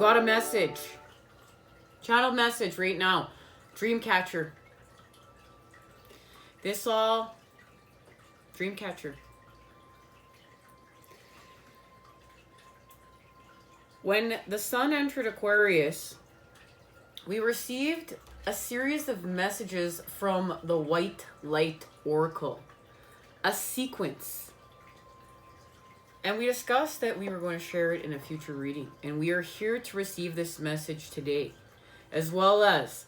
got a message. Channel message right now. Dreamcatcher. This all... Dreamcatcher. When the sun entered Aquarius, we received a series of messages from the White Light Oracle. A sequence. And we discussed that we were going to share it in a future reading. And we are here to receive this message today. As well as,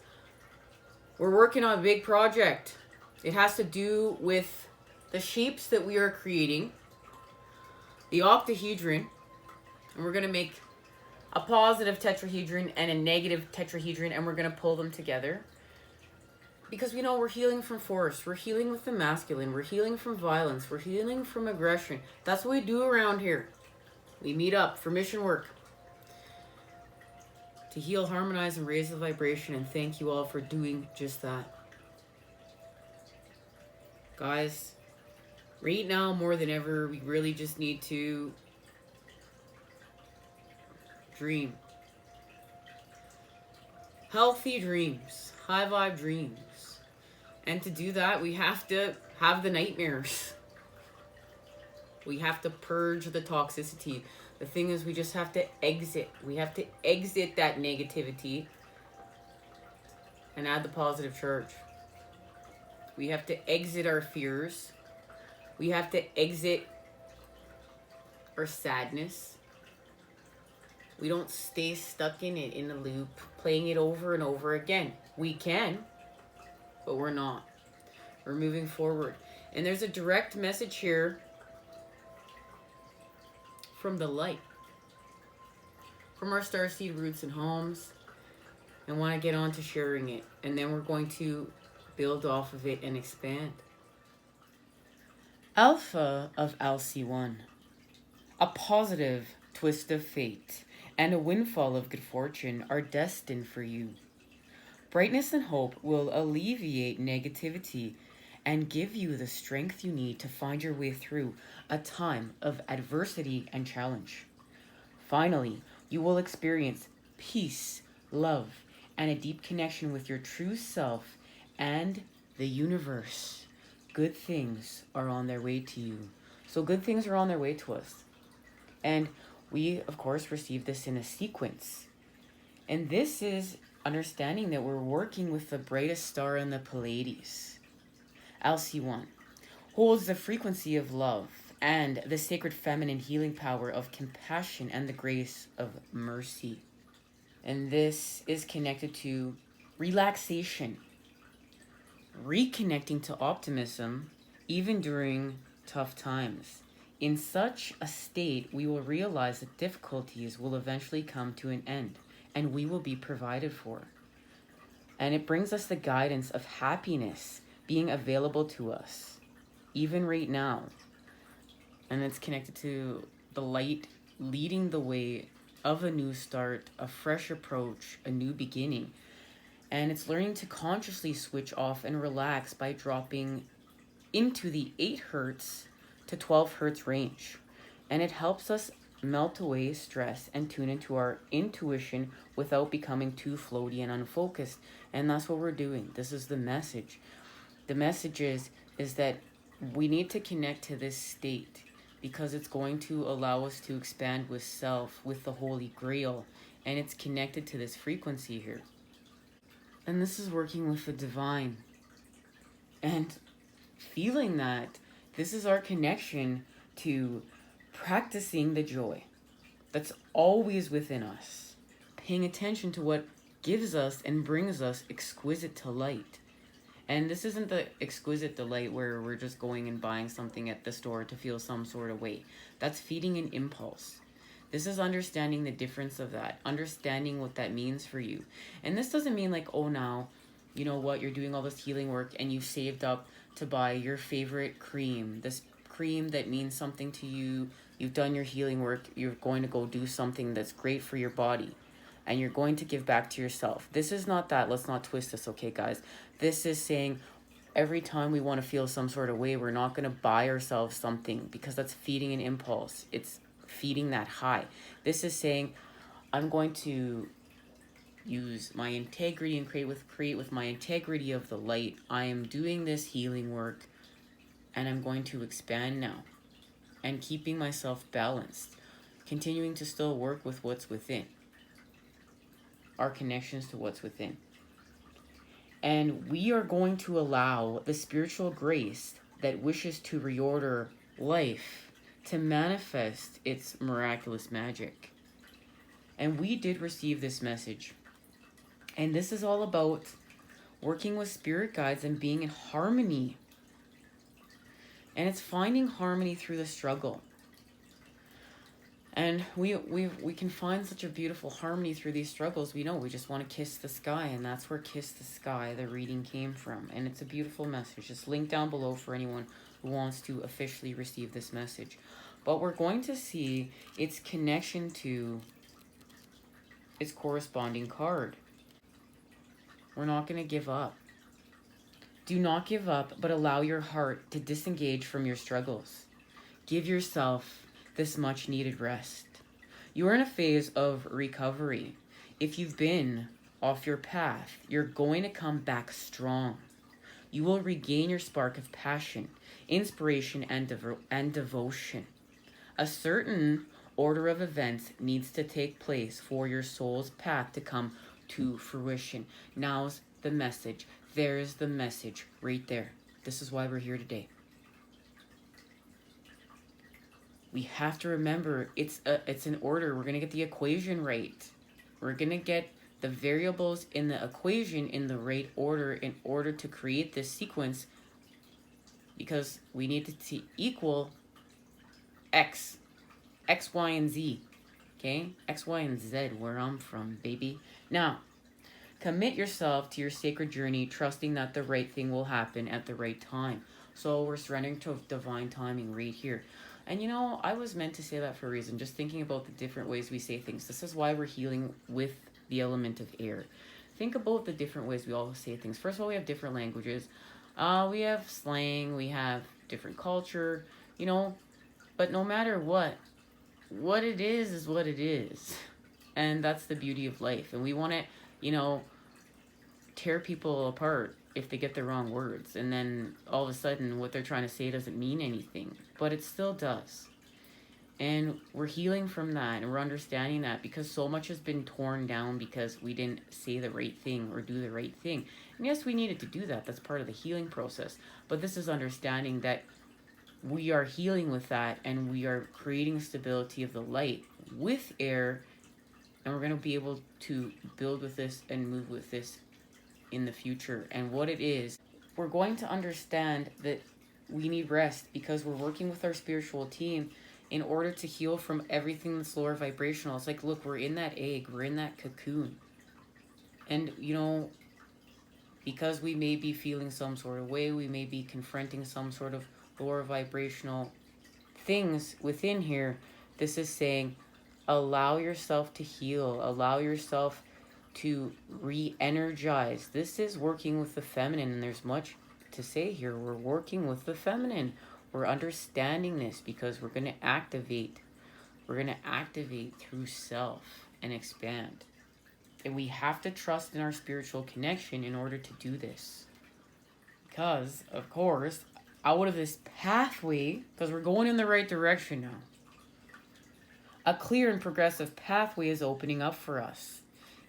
we're working on a big project. It has to do with the shapes that we are creating. The octahedron. And we're going to make a positive tetrahedron and a negative tetrahedron. And we're going to pull them together. Because we know we're healing from force. We're healing with the masculine. We're healing from violence. We're healing from aggression. That's what we do around here. We meet up for mission work. To heal, harmonize, and raise the vibration. And thank you all for doing just that. Guys, right now more than ever, we really just need to dream. Healthy dreams. High vibe dreams. And to do that, we have to have the nightmares. We have to purge the toxicity. The thing is, we just have to exit. We have to exit that negativity and add the positive charge. We have to exit our fears. We have to exit our sadness. We don't stay stuck in it, in a loop, playing it over and over again. We can, but we're not. We're moving forward. And there's a direct message here from the light, from our starseed roots and homes. I want to get on to sharing it. And then we're going to build off of it and expand. Alpha of Alcyone. A positive twist of fate and a windfall of good fortune are destined for you. Brightness and hope will alleviate negativity and give you the strength you need to find your way through a time of adversity and challenge. Finally, you will experience peace, love, and a deep connection with your true self and the universe. Good things are on their way to you. So good things are on their way to us. And we, of course, receive this in a sequence. And this is understanding that we're working with the brightest star in the Pleiades. Alcyone holds the frequency of love and the sacred feminine healing power of compassion and the grace of mercy. And this is connected to relaxation, reconnecting to optimism even during tough times. In such a state, we will realize that difficulties will eventually come to an end and we will be provided for. And it brings us the guidance of happiness being available to us, even right now. And it's connected to the light leading the way of a new start, a fresh approach, a new beginning. And it's learning to consciously switch off and relax by dropping into the 8 hertz to 12 hertz range. And it helps us melt away stress and tune into our intuition without becoming too floaty and unfocused. And that's what we're doing. This is the message. The message is that we need to connect to this state because it's going to allow us to expand with self, with the Holy Grail. And it's connected to this frequency here. And this is working with the divine. And feeling that this is our connection to practicing the joy that's always within us. Paying attention to what gives us and brings us exquisite delight. And this isn't the exquisite delight where we're just going and buying something at the store to feel some sort of way. That's feeding an impulse. This is understanding the difference of that, understanding what that means for you. And this doesn't mean like, oh, now, you know what, you're doing all this healing work and you saved up to buy your favorite cream, this cream that means something to you. You've done your healing work. You're going to go do something that's great for your body. And you're going to give back to yourself. This is not that. Let's not twist this, okay, guys? This is saying every time we want to feel some sort of way, we're not going to buy ourselves something because that's feeding an impulse. It's feeding that high. This is saying, I'm going to use my integrity and create with my integrity of the light. I am doing this healing work, and I'm going to expand now and keeping myself balanced, continuing to still work with what's within, our connections to what's within. And we are going to allow the spiritual grace that wishes to reorder life to manifest its miraculous magic. And we did receive this message. And this is all about working with spirit guides and being in harmony. And it's finding harmony through the struggle. And we can find such a beautiful harmony through these struggles. We know we just want to kiss the sky, and that's where Kiss the Sky, the reading, came from. And it's a beautiful message. Just link down below for anyone who wants to officially receive this message. But we're going to see its connection to its corresponding card. We're not going to give up. Do not give up, but allow your heart to disengage from your struggles. Give yourself this much needed rest. You are in a phase of recovery. If you've been off your path, you're going to come back strong. You will regain your spark of passion, inspiration, and devotion. A certain order of events needs to take place for your soul's path to come to fruition. Now's the message. There's the message right there. This is why we're here today. We have to remember it's an order. We're going to get the equation right. We're going to get the variables in the equation in the right order in order to create this sequence, because we need to equal X, Y, and Z. Okay? X, Y, and Z, where I'm from, baby. Now, commit yourself to your sacred journey, trusting that the right thing will happen at the right time. So we're surrendering to divine timing right here. And you know, I was meant to say that for a reason, just thinking about the different ways we say things. This is why we're healing with the element of air. Think about the different ways we all say things. First of all, we have different languages. We have slang, we have different culture, you know. But no matter what it is what it is. And that's the beauty of life. And we want to, you know, tear people apart if they get the wrong words, and then all of a sudden what they're trying to say doesn't mean anything, but it still does. And we're healing from that, and we're understanding that, because so much has been torn down because we didn't say the right thing or do the right thing. And yes, we needed to do that. That's part of the healing process. But this is understanding that we are healing with that, and we are creating stability of the light with air, and we're going to be able to build with this and move with this in the future. And what it is, we're going to understand that we need rest, because we're working with our spiritual team in order to heal from everything that's lower vibrational. It's like, look, we're in that egg, we're in that cocoon, and you know, because we may be feeling some sort of way, we may be confronting some sort of lower vibrational things within here. This is saying, allow yourself to heal, allow yourself to re-energize. This is working with the feminine, and there's much to say here. We're working with the feminine. We're understanding this because we're going to activate. We're going to activate through self and expand. And we have to trust in our spiritual connection in order to do this. Because, of course, out of this pathway, because we're going in the right direction now, a clear and progressive pathway is opening up for us.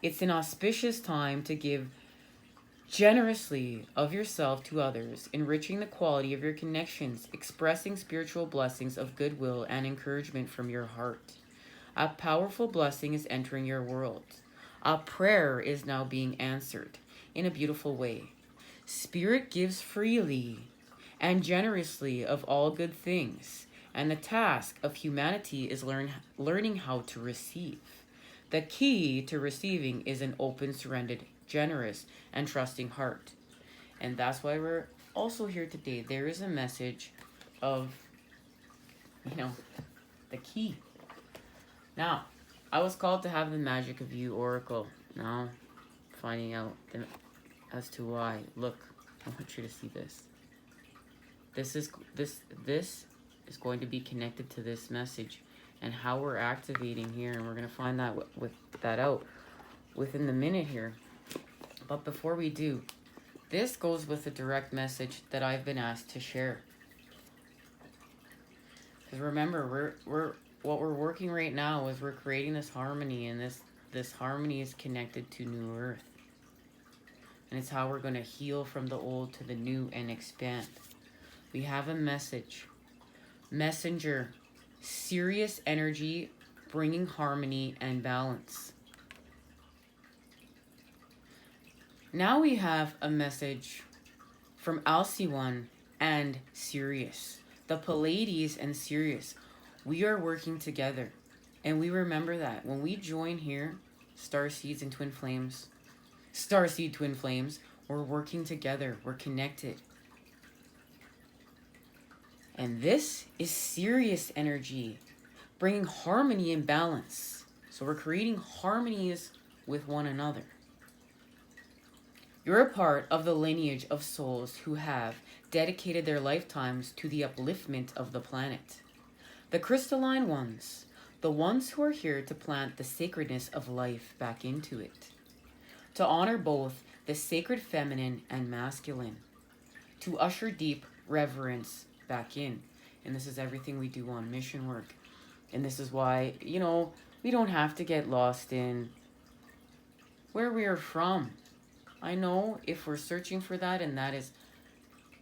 It's an auspicious time to give generously of yourself to others, enriching the quality of your connections, expressing spiritual blessings of goodwill and encouragement from your heart. A powerful blessing is entering your world. A prayer is now being answered in a beautiful way. Spirit gives freely and generously of all good things, and the task of humanity is learning how to receive. The key to receiving is an open, surrendered, generous, and trusting heart. And that's why we're also here today. There is a message of, you know, the key. Now, I was called to have the Magic of You Oracle. Now, finding out as to why. Look, I want you to see this. This is going to be connected to this message. and how we're activating here. And we're going to find that with that out within the minute here. But before we do, this goes with a direct message that I've been asked to share. Because remember, what we're working right now is we're creating this harmony, and this harmony is connected to New Earth. And it's how we're going to heal from the old to the new and expand. We have a message. Messenger, Sirius energy, bringing harmony and balance. Now we have a message from Alcyone and Sirius. The Pleiades and Sirius. We are working together. And we remember that. When we join here, Starseeds and Twin Flames, Starseed Twin Flames, we're working together. We're connected. And this is Sirius energy, bringing harmony and balance. So we're creating harmonies with one another. You're a part of the lineage of souls who have dedicated their lifetimes to the upliftment of the planet. The crystalline ones, the ones who are here to plant the sacredness of life back into it. To honor both the sacred feminine and masculine. To usher deep reverence back in. And this is everything we do on mission work. And this is why, you know, we don't have to get lost in where we are from. I know if we're searching for that and that is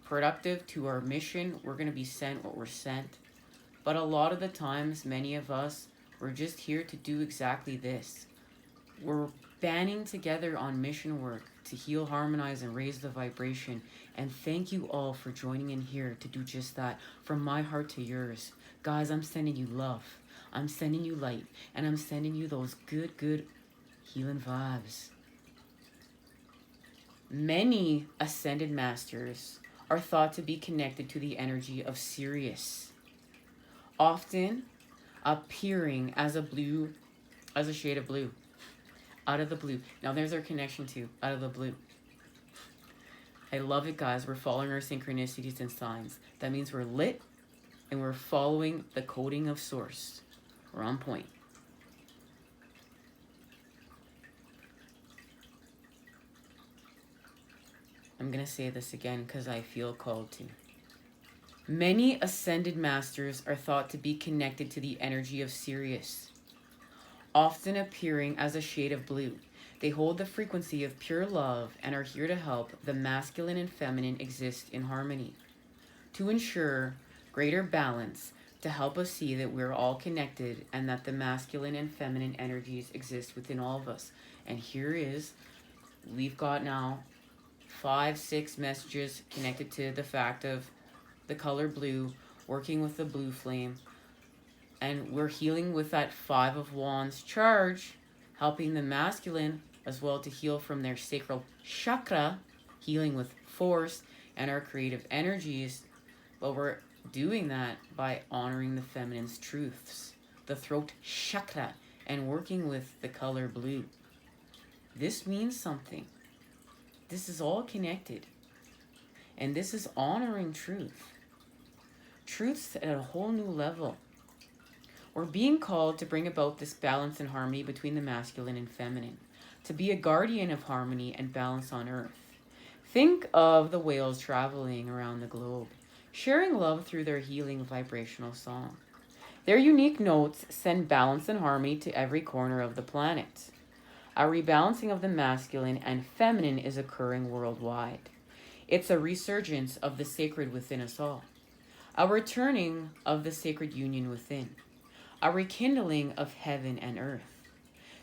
productive to our mission, we're going to be sent what we're sent. But a lot of the times, many of us, we're just here to do exactly this. We're banding together on mission work to heal, harmonize, and raise the vibration. And thank you all for joining in here to do just that. From my heart to yours. Guys, I'm sending you love. I'm sending you light. And I'm sending you those good healing vibes. Many ascended masters are thought to be connected to the energy of Sirius. Often appearing as a shade of blue. Out of the blue. Now there's our connection to out of the blue. I love it, guys. We're following our synchronicities and signs. That means we're lit and we're following the coding of source. We're on point. I'm going to say this again because I feel called to. Many ascended masters are thought to be connected to the energy of Sirius. Often appearing as a shade of blue. They hold the frequency of pure love and are here to help the masculine and feminine exist in harmony. To ensure greater balance, to help us see that we're all connected and that the masculine and feminine energies exist within all of us. And we've got now 5-6 messages connected to the fact of the color blue, working with the blue flame. And we're healing with that 5 of Wands charge, helping the masculine as well to heal from their sacral chakra, healing with force and our creative energies. But we're doing that by honoring the feminine's truths, the throat chakra, and working with the color blue. This means something. This is all connected. And this is honoring truth. Truth's at a whole new level. We're being called to bring about this balance and harmony between the masculine and feminine, to be a guardian of harmony and balance on Earth. Think of the whales traveling around the globe, sharing love through their healing vibrational song. Their unique notes send balance and harmony to every corner of the planet. A rebalancing of the masculine and feminine is occurring worldwide. It's a resurgence of the sacred within us all, a returning of the sacred union within. A rekindling of heaven and earth.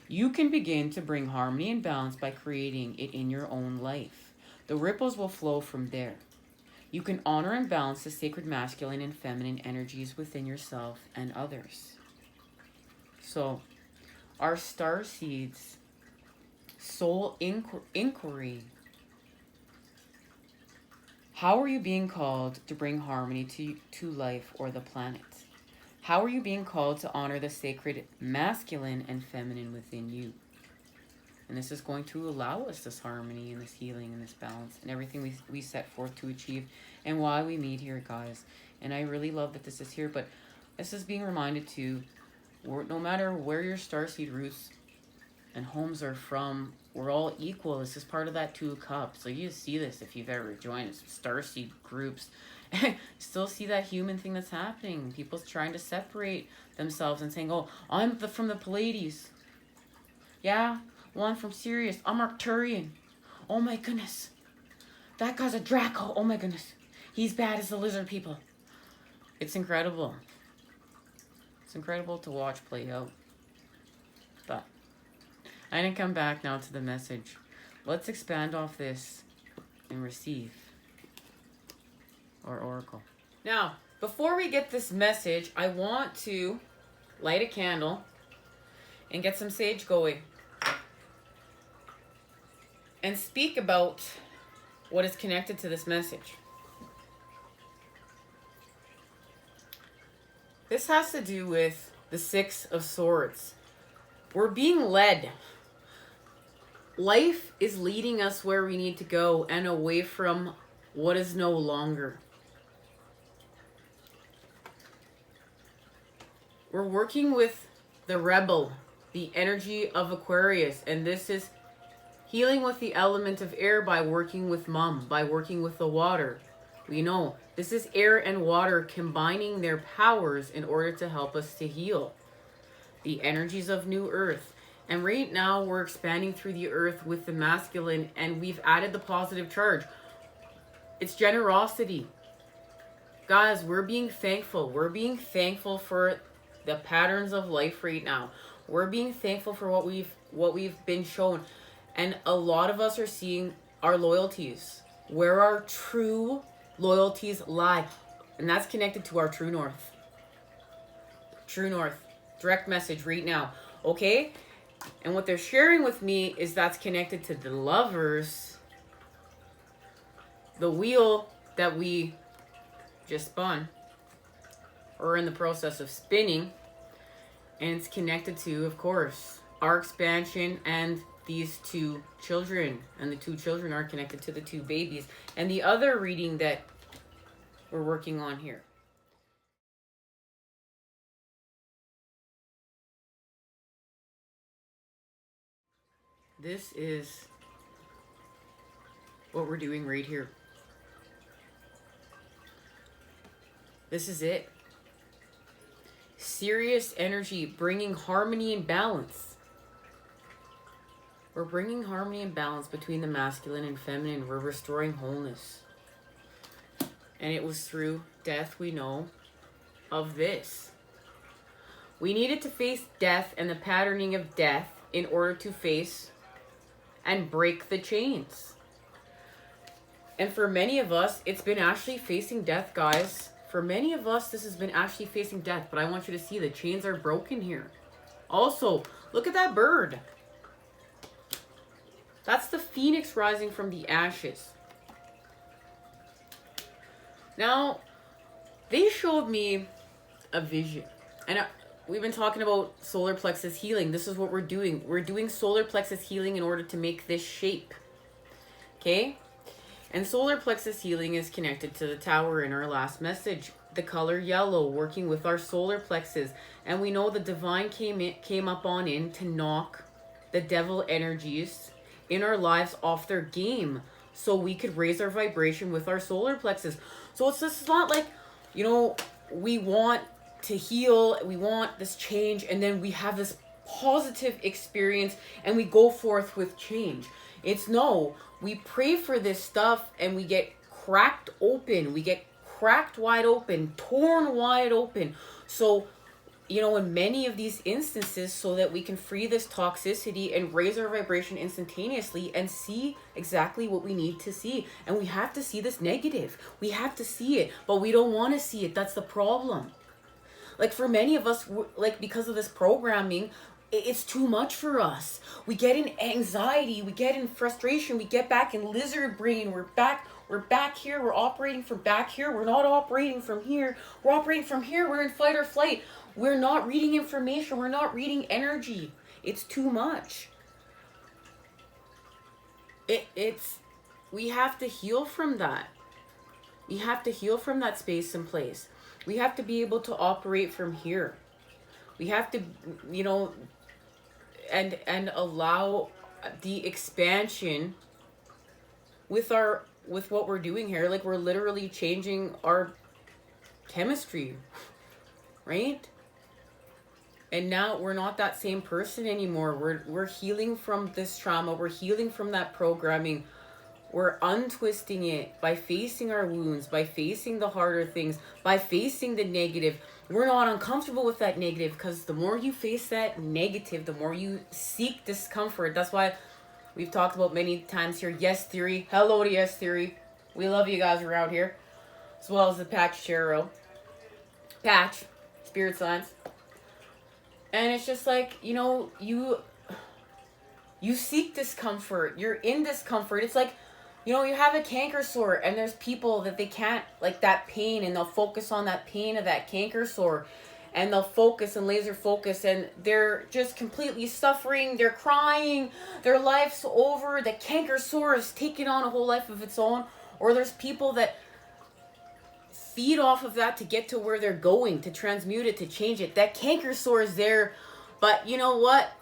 You can begin to bring harmony and balance by creating it in your own life. The ripples will flow from there. You can honor and balance the sacred masculine and feminine energies within yourself and others. So, our Starseeds soul inquiry. How are you being called to bring harmony to life or the planet? How are you being called to honor the sacred masculine and feminine within you? And this is going to allow us this harmony and this healing and this balance and everything we set forth to achieve and why we meet here, guys. And I really love that this is here, but this is being reminded to no matter where your starseed roots and homes are from, we're all equal. This is part of that Two of Cups. So you see this if you've ever joined starseed groups. Still see that human thing that's happening. People trying to separate themselves and saying, oh, I'm from the Pleiades. Yeah, well, I'm from Sirius. I'm Arcturian. Oh my goodness. That guy's a Draco. Oh my goodness. He's bad as the lizard people. It's incredible. It's incredible to watch play out. But I'm going to come back now to the message. Let's expand off this and receive our oracle. Now, before we get this message, I want to light a candle and get some sage going and speak about what is connected to this message. This has to do with the Six of Swords. We're being led. Life is leading us where we need to go and away from what is no longer. We're working with the rebel, the energy of Aquarius, and this is healing with the element of air by working with mum, by working with the water. We know this is air and water combining their powers in order to help us to heal. The energies of New Earth. And right now we're expanding through the earth with the masculine, and we've added the positive charge. It's generosity. Guys, we're being thankful. We're being thankful for the patterns of life right now. We're being thankful for what we've been shown. And a lot of us are seeing our loyalties, where our true loyalties lie. And that's connected to our true north. True north. Direct message right now. Okay? And what they're sharing with me is that's connected to the Lovers. The wheel that we just spun, or in the process of spinning. And it's connected to, of course, our expansion and these two children. And the two children are connected to the two babies. And the other reading that we're working on here. This is what we're doing right here. This is it. Serious energy, bringing harmony and balance. We're bringing harmony and balance between the masculine and feminine. We're restoring wholeness. And it was through death, we know, of this. We needed to face death and the patterning of death in order to face and break the chains. And for many of us, it's been actually facing death, guys. For many of us, this has been actually facing death. But I want you to see the chains are broken here. Also, look at that bird. That's the phoenix rising from the ashes. Now, they showed me a vision. And we've been talking about solar plexus healing. This is what we're doing. We're doing solar plexus healing in order to make this shape. Okay? And solar plexus healing is connected to the tower in our last message. The color yellow, working with our solar plexus. And we know the divine came up on in to knock the devil energies in our lives off their game, so we could raise our vibration with our solar plexus. So it's just not like, you know, we want to heal, we want this change, and then we have this positive experience and we go forth with change. It's no, we pray for this stuff and we get cracked open, we get cracked wide open, torn wide open. So, you know, in many of these instances, so that we can free this toxicity and raise our vibration instantaneously and see exactly what we need to see. And we have to see this negative. We have to see it, but we don't want to see it. That's the problem. Like for many of us, like because of this programming, it's too much for us. We get in anxiety, we get in frustration, we get back in lizard brain. We're back here, we're operating from back here. We're not operating from here. We're operating from here. We're in fight or flight. We're not reading information. We're not reading energy. It's too much. We have to heal from that. We have to heal from that space and place. We have to be able to operate from here. We have to, you know, and allow the expansion with what we're doing here. Like, we're literally changing our chemistry, right? And now we're not that same person anymore. We're healing from this trauma. We're healing from that programming. We're untwisting it by facing our wounds, by facing the harder things, by facing the negative. We're not uncomfortable with that negative, because the more you face that negative, the more you seek discomfort. That's why we've talked about many times here, Yes Theory. Hello to Yes Theory. We love you guys around here. As well as the Patch Tarot. Patch, Spirit Science. And it's just like, you know, you seek discomfort. You're in discomfort. It's like, you know, you have a canker sore, and there's people that they can't, like, that pain, and they'll focus on that pain of that canker sore, and they'll focus and laser focus, and they're just completely suffering. They're crying. Their life's over. The canker sore is taking on a whole life of its own. Or there's people that feed off of that to get to where they're going, to transmute it, to change it. That canker sore is there, but you know what?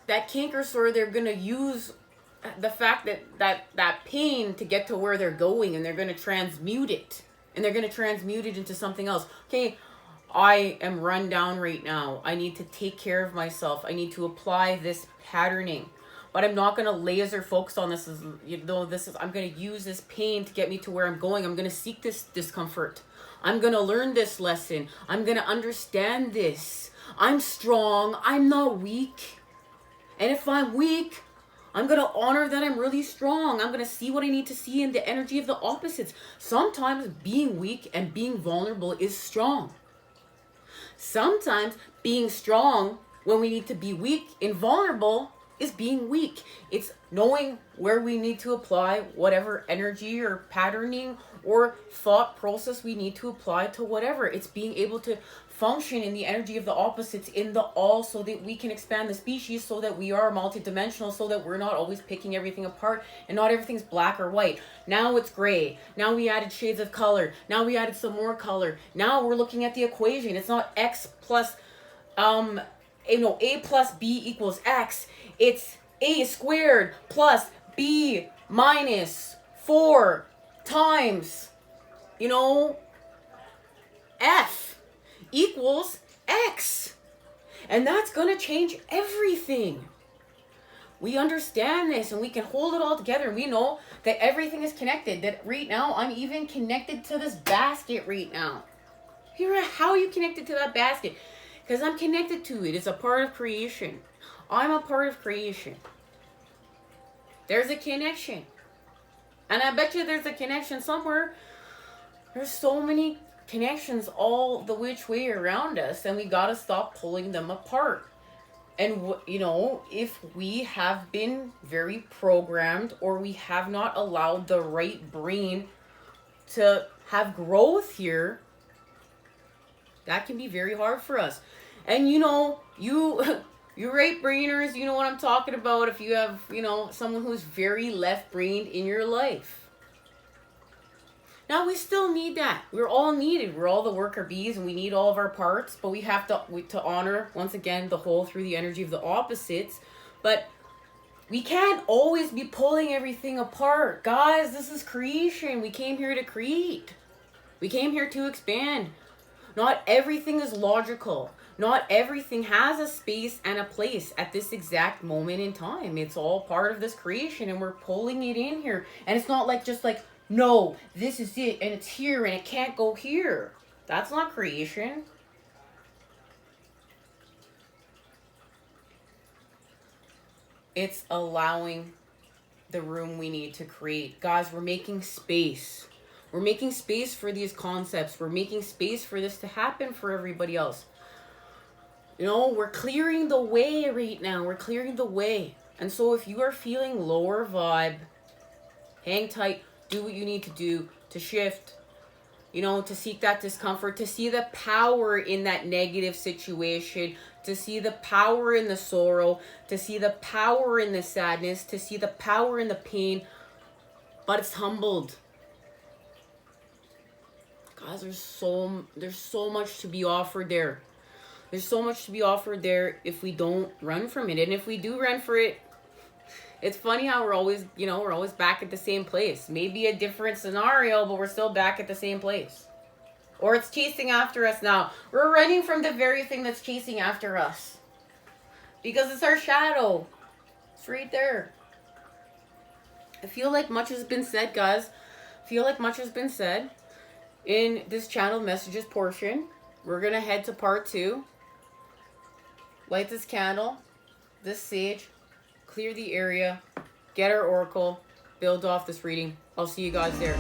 That canker sore, they're going to use the fact that pain to get to where they're going, and they're going to transmute it, and they're going to transmute it into something else. Okay, I am run down right now. I need to take care of myself. I need to apply this patterning, but I'm not going to laser focus on this. I'm going to use this pain to get me to where I'm going. I'm going to seek this discomfort. I'm going to learn this lesson. I'm going to understand this. I'm strong. I'm not weak. And if I'm weak, I'm going to honor that I'm really strong. I'm going to see what I need to see in the energy of the opposites. Sometimes being weak and being vulnerable is strong. Sometimes being strong when we need to be weak and vulnerable is being weak. It's knowing where we need to apply whatever energy or patterning or thought process we need to apply to whatever. It's being able to function in the energy of the opposites, in the all, so that we can expand the species, so that we are multidimensional, so that we're not always picking everything apart, and not everything's black or white. Now it's gray. Now we added shades of color. Now we added some more color. Now we're looking at the equation. It's not x plus A plus B equals X. It's A squared plus B minus 4 times, F equals X. And that's going to change everything. We understand this, and we can hold it all together. We know that everything is connected. That right now, I'm even connected to this basket right now. How are you connected to that basket? Because I'm connected to it. It's a part of creation. I'm a part of creation. There's a connection. And I bet you there's a connection somewhere. There's so many connections all the which way around us, and we got to stop pulling them apart. And, if we have been very programmed, or we have not allowed the right brain to have growth here, that can be very hard for us. And you right brainers, you know what I'm talking about. If you have, someone who's very left-brained in your life. Now, we still need that. We're all needed. We're all the worker bees, and we need all of our parts. But we have to honor, once again, the whole through the energy of the opposites. But we can't always be pulling everything apart. Guys, this is creation. We came here to create. We came here to expand. Not everything is logical. Not everything has a space and a place at this exact moment in time. It's all part of this creation, and we're pulling it in here. And it's not just like, no, this is it, and it's here, and it can't go here. That's not creation. It's allowing the room we need to create. Guys, we're making space. We're making space for these concepts. We're making space for this to happen for everybody else. We're clearing the way right now. We're clearing the way. And so if you are feeling lower vibe, hang tight. Do what you need to do to shift, to seek that discomfort, to see the power in that negative situation, to see the power in the sorrow, to see the power in the sadness, to see the power in the pain. But it's humbled. Guys, there's so much to be offered there. There's so much to be offered there if we don't run from it. And if we do run for it, it's funny how we're always, you know, we're always back at the same place. Maybe a different scenario, but we're still back at the same place. Or it's chasing after us now. We're running from the very thing that's chasing after us. Because it's our shadow. It's right there. I feel like much has been said, guys. I feel like much has been said in this channel messages portion. We're going to head to part 2. Light this candle, this sage, clear the area, get our oracle, build off this reading. I'll see you guys there.